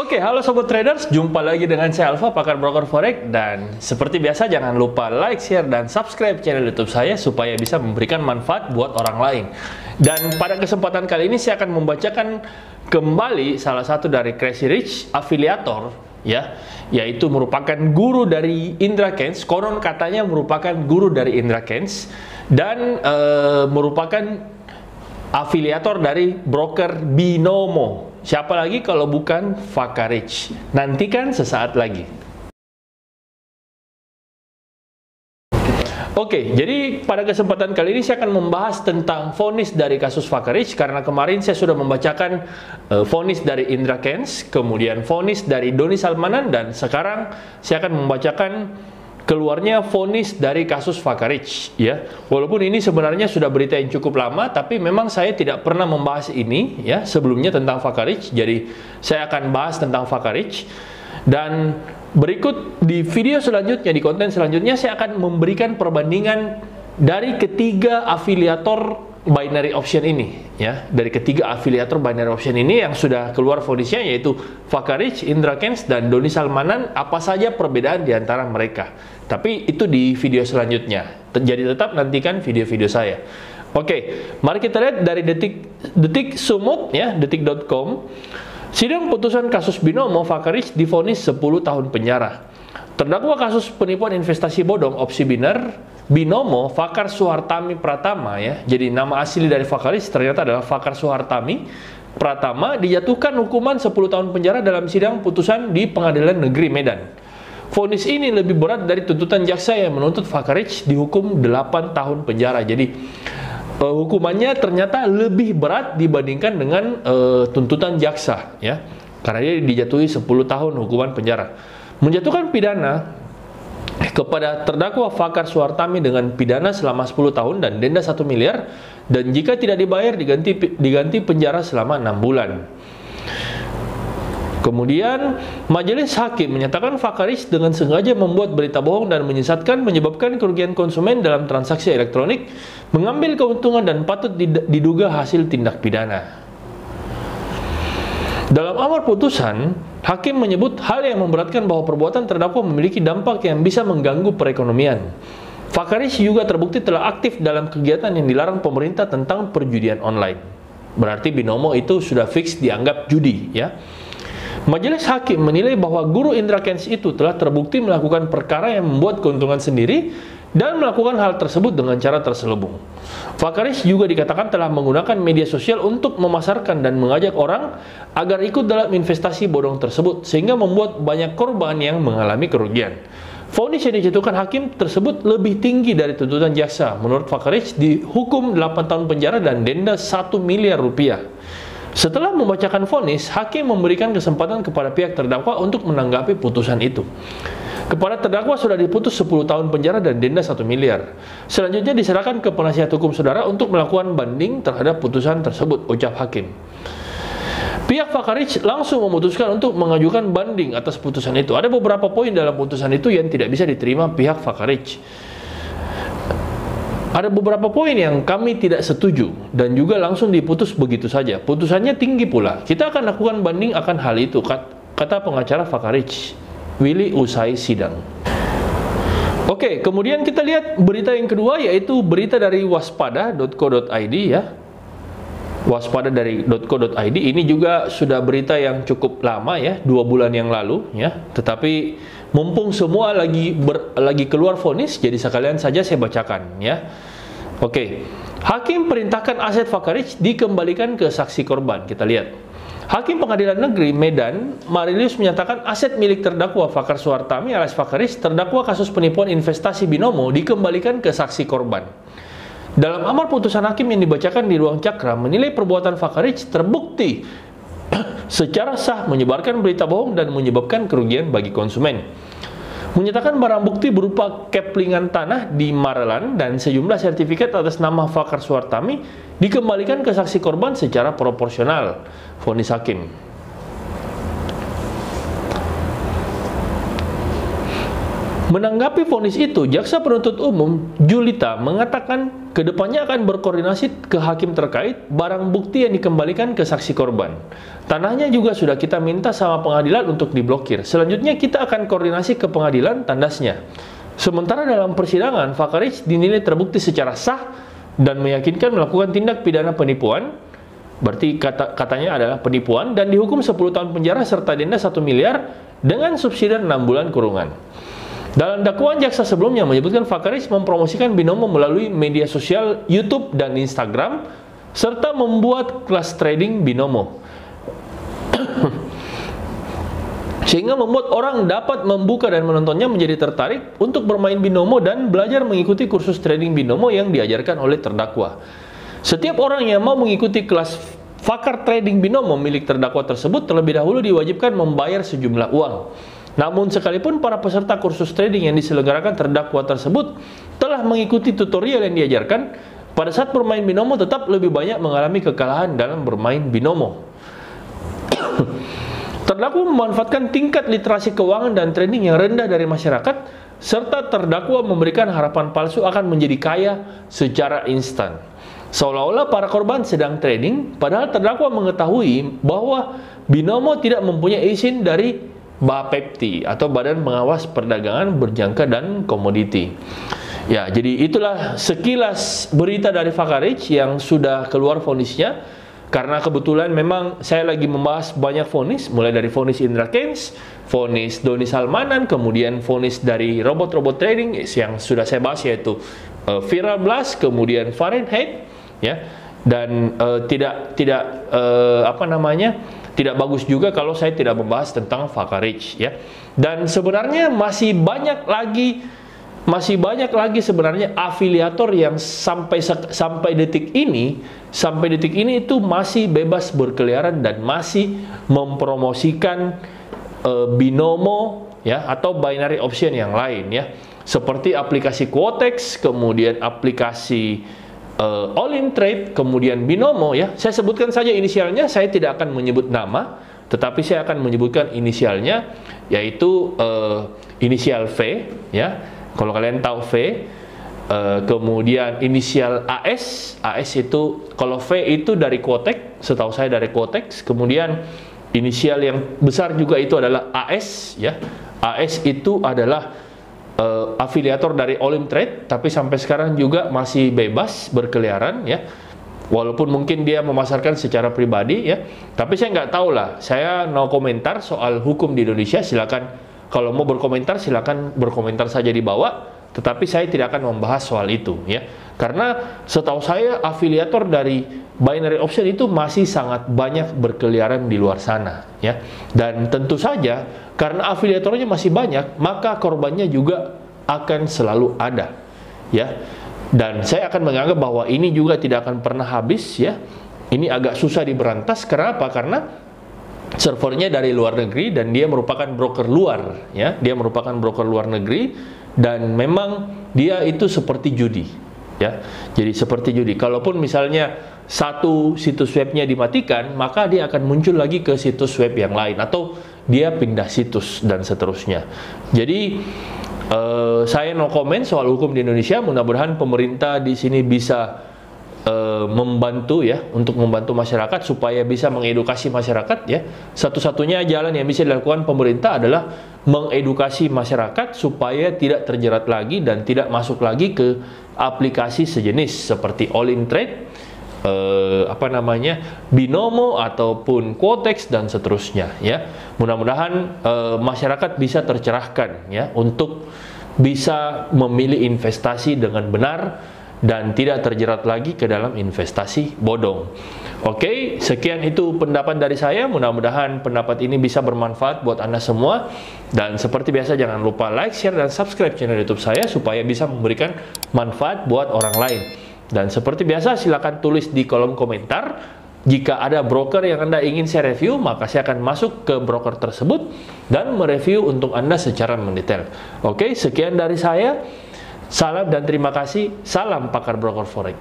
Oke, halo Sobat Traders, jumpa lagi dengan saya Alfa, pakar broker forex. Dan seperti biasa jangan lupa like, share, dan subscribe channel YouTube saya supaya bisa memberikan manfaat buat orang lain. Dan pada kesempatan kali ini saya akan membacakan kembali salah satu dari Crazy Rich afiliator, ya, yaitu merupakan guru dari Indra Keynes. Konon katanya merupakan guru dari Indra Keynes dan merupakan afiliator dari broker Binomo. Siapa lagi kalau bukan Vakarich? Nantikan sesaat lagi. Oke, jadi pada kesempatan kali ini saya akan membahas tentang vonis dari kasus Vakarich, karena kemarin saya sudah membacakan vonis dari Indra Keynes, kemudian vonis dari Doni Salmanan, dan sekarang saya akan membacakan keluarnya vonis dari kasus Vakarich, ya. Walaupun ini sebenarnya sudah berita yang cukup lama, tapi memang saya tidak pernah membahas ini, ya, sebelumnya tentang Vakarich. Jadi saya akan bahas tentang Vakarich, dan berikut di video selanjutnya, di konten selanjutnya, saya akan memberikan perbandingan dari ketiga afiliator binary option ini, ya, dari ketiga afiliator binary option ini yang sudah keluar vonisnya, yaitu Vakarich, Indra Keynes, dan Doni Salmanan. Apa saja perbedaan di antara mereka? Tapi itu di video selanjutnya. Jadi tetap nantikan video-video saya. Oke, mari kita lihat dari detik Sumut, ya, detik.com. Sidang putusan kasus Binomo, Vakarich divonis 10 tahun penjara. Terdakwa kasus penipuan investasi bodong opsi biner Binomo, Fakar Suhartami Pratama, ya. Jadi nama asli dari Vakarich ternyata adalah Fakar Suhartami Pratama, dijatuhkan hukuman 10 tahun penjara dalam sidang putusan di Pengadilan Negeri Medan. Vonis ini lebih berat dari tuntutan jaksa yang menuntut Vakarich dihukum 8 tahun penjara. Jadi hukumannya ternyata lebih berat dibandingkan dengan tuntutan jaksa, ya. Karena dia dijatuhi 10 tahun hukuman penjara. Menjatuhkan pidana kepada terdakwa Fakar Suhartami dengan pidana selama 10 tahun dan denda 1 miliar, dan jika tidak dibayar diganti penjara selama 6 bulan. Kemudian majelis hakim menyatakan Vakarich dengan sengaja membuat berita bohong dan menyesatkan, menyebabkan kerugian konsumen dalam transaksi elektronik, mengambil keuntungan dan patut diduga hasil tindak pidana. Dalam amar putusan, hakim menyebut hal yang memberatkan bahwa perbuatan terdakwa memiliki dampak yang bisa mengganggu perekonomian. Vakarich juga terbukti telah aktif dalam kegiatan yang dilarang pemerintah tentang perjudian online. Berarti Binomo itu sudah fix dianggap judi, ya. Majelis hakim menilai bahwa guru Indra Keynes itu telah terbukti melakukan perkara yang membuat keuntungan sendiri dan melakukan hal tersebut dengan cara terselubung. Vakarich juga dikatakan telah menggunakan media sosial untuk memasarkan dan mengajak orang agar ikut dalam investasi bodong tersebut, sehingga membuat banyak korban yang mengalami kerugian. Vonis yang dijatuhkan hakim tersebut lebih tinggi dari tuntutan jaksa. Menurut Vakarich dihukum 8 tahun penjara dan denda 1 miliar rupiah. Setelah membacakan vonis, hakim memberikan kesempatan kepada pihak terdakwa untuk menanggapi putusan itu. Kepada terdakwa sudah diputus 10 tahun penjara dan denda 1 miliar. Selanjutnya diserahkan ke penasihat hukum saudara untuk melakukan banding terhadap putusan tersebut, ucap hakim. Pihak Vakarich langsung memutuskan untuk mengajukan banding atas putusan itu. Ada beberapa poin dalam putusan itu yang tidak bisa diterima pihak Vakarich. Ada beberapa poin yang kami tidak setuju dan juga langsung diputus begitu saja. Putusannya tinggi pula. Kita akan lakukan banding akan hal itu, kata pengacara Vakarich, Willy, usai sidang. Oke, kemudian kita lihat berita yang kedua, yaitu berita dari waspada.co.id, ya. Waspada dari .co.id ini juga sudah berita yang cukup lama, ya, 2 bulan yang lalu, ya. Tetapi mumpung semua lagi keluar vonis, jadi sekalian saja saya bacakan, ya. Oke. Hakim perintahkan aset Vakarich dikembalikan ke saksi korban. Kita lihat. Hakim Pengadilan Negeri Medan, Marilius, menyatakan aset milik terdakwa Fakar Suhartami alias Vakarich, terdakwa kasus penipuan investasi Binomo, dikembalikan ke saksi korban. Dalam amar putusan hakim yang dibacakan di ruang cakra, menilai perbuatan Vakarich terbukti secara sah menyebarkan berita bohong dan menyebabkan kerugian bagi konsumen. Menyatakan barang bukti berupa keplingan tanah di Marelan dan sejumlah sertifikat atas nama Fakar Suhartami dikembalikan ke saksi korban secara proporsional, vonis hakim. Menanggapi vonis itu, jaksa penuntut umum Julita mengatakan kedepannya akan berkoordinasi ke hakim terkait barang bukti yang dikembalikan ke saksi korban. Tanahnya juga sudah kita minta sama pengadilan untuk diblokir. Selanjutnya kita akan koordinasi ke pengadilan tandasnya. Sementara dalam persidangan, Fakarich dinilai terbukti secara sah dan meyakinkan melakukan tindak pidana penipuan, berarti katanya adalah penipuan, dan dihukum 10 tahun penjara serta denda 1 miliar dengan subsidi 6 bulan kurungan. Dalam dakwaan jaksa sebelumnya menyebutkan Fakarich mempromosikan binomo melalui media sosial YouTube dan Instagram, serta membuat kelas trading binomo. Sehingga membuat orang dapat membuka dan menontonnya menjadi tertarik untuk bermain binomo dan belajar mengikuti kursus trading binomo yang diajarkan oleh terdakwa. Setiap orang yang mau mengikuti kelas Fakar trading binomo milik terdakwa tersebut terlebih dahulu diwajibkan membayar sejumlah uang. Namun sekalipun para peserta kursus trading yang diselenggarakan terdakwa tersebut telah mengikuti tutorial yang diajarkan, pada saat bermain binomo tetap lebih banyak mengalami kekalahan dalam bermain binomo. Terdakwa memanfaatkan tingkat literasi keuangan dan trading yang rendah dari masyarakat, serta terdakwa memberikan harapan palsu akan menjadi kaya secara instan. Seolah-olah para korban sedang trading, padahal terdakwa mengetahui bahwa binomo tidak mempunyai izin dari Bapepti atau Badan Pengawas Perdagangan Berjangka dan Komoditi. Ya, jadi itulah sekilas berita dari Fakarich yang sudah keluar vonisnya. Karena kebetulan memang saya lagi membahas banyak vonis, mulai dari vonis Indra Kents, vonis Doni Salmanan, kemudian vonis dari robot-robot trading yang sudah saya bahas, yaitu Viral Blast, kemudian Fahrenheit, ya. Dan tidak bagus juga kalau saya tidak membahas tentang Fakarich, ya. Dan sebenarnya masih banyak lagi sebenarnya afiliator yang sampai detik ini itu masih bebas berkeliaran dan masih mempromosikan binomo, ya, atau binary option yang lain, ya, seperti aplikasi Quotex, kemudian aplikasi All In Trade, kemudian binomo, ya. Saya sebutkan saja inisialnya, saya tidak akan menyebut nama, tetapi saya akan menyebutkan inisialnya, yaitu inisial V, ya. Kalau kalian tahu V, kemudian inisial AS itu, kalau V itu dari Quotex, setahu saya dari Quotex, kemudian inisial yang besar juga itu adalah AS, ya. AS itu adalah afiliator dari All In Trade, tapi sampai sekarang juga masih bebas berkeliaran, ya. Walaupun mungkin dia memasarkan secara pribadi, ya. Tapi saya nggak tahu lah, saya no komentar soal hukum di Indonesia. Silakan, kalau mau berkomentar silakan berkomentar saja di bawah, tetapi saya tidak akan membahas soal itu, ya. Karena setahu saya afiliator dari binary option itu masih sangat banyak berkeliaran di luar sana, ya. Dan tentu saja karena afiliatornya masih banyak, maka korbannya juga akan selalu ada, ya. Dan saya akan menganggap bahwa ini juga tidak akan pernah habis, ya. Ini agak susah diberantas. Kenapa? Karena servernya dari luar negeri dan dia merupakan broker luar, ya. Dia merupakan broker luar negeri dan memang dia itu seperti judi, ya. Jadi seperti judi. Kalaupun misalnya satu situs webnya dimatikan, maka dia akan muncul lagi ke situs web yang lain atau dia pindah situs dan seterusnya. Jadi saya no comment soal hukum di Indonesia. Mudah-mudahan pemerintah di sini bisa membantu, ya, untuk membantu masyarakat supaya bisa mengedukasi masyarakat, ya. Satu-satunya jalan yang bisa dilakukan pemerintah adalah mengedukasi masyarakat supaya tidak terjerat lagi dan tidak masuk lagi ke aplikasi sejenis seperti All In Trade, binomo ataupun Quotex dan seterusnya, ya. Mudah-mudahan masyarakat bisa tercerahkan, ya, untuk bisa memilih investasi dengan benar dan tidak terjerat lagi ke dalam investasi bodong. Oke, sekian itu pendapat dari saya. Mudah-mudahan pendapat ini bisa bermanfaat buat Anda semua. Dan seperti biasa jangan lupa like, share, dan subscribe channel YouTube saya supaya bisa memberikan manfaat buat orang lain. Dan seperti biasa silakan tulis di kolom komentar. Jika ada broker yang Anda ingin saya review, maka saya akan masuk ke broker tersebut dan mereview untuk Anda secara mendetail. Oke, sekian dari saya. Salam dan terima kasih. Salam pakar broker forex.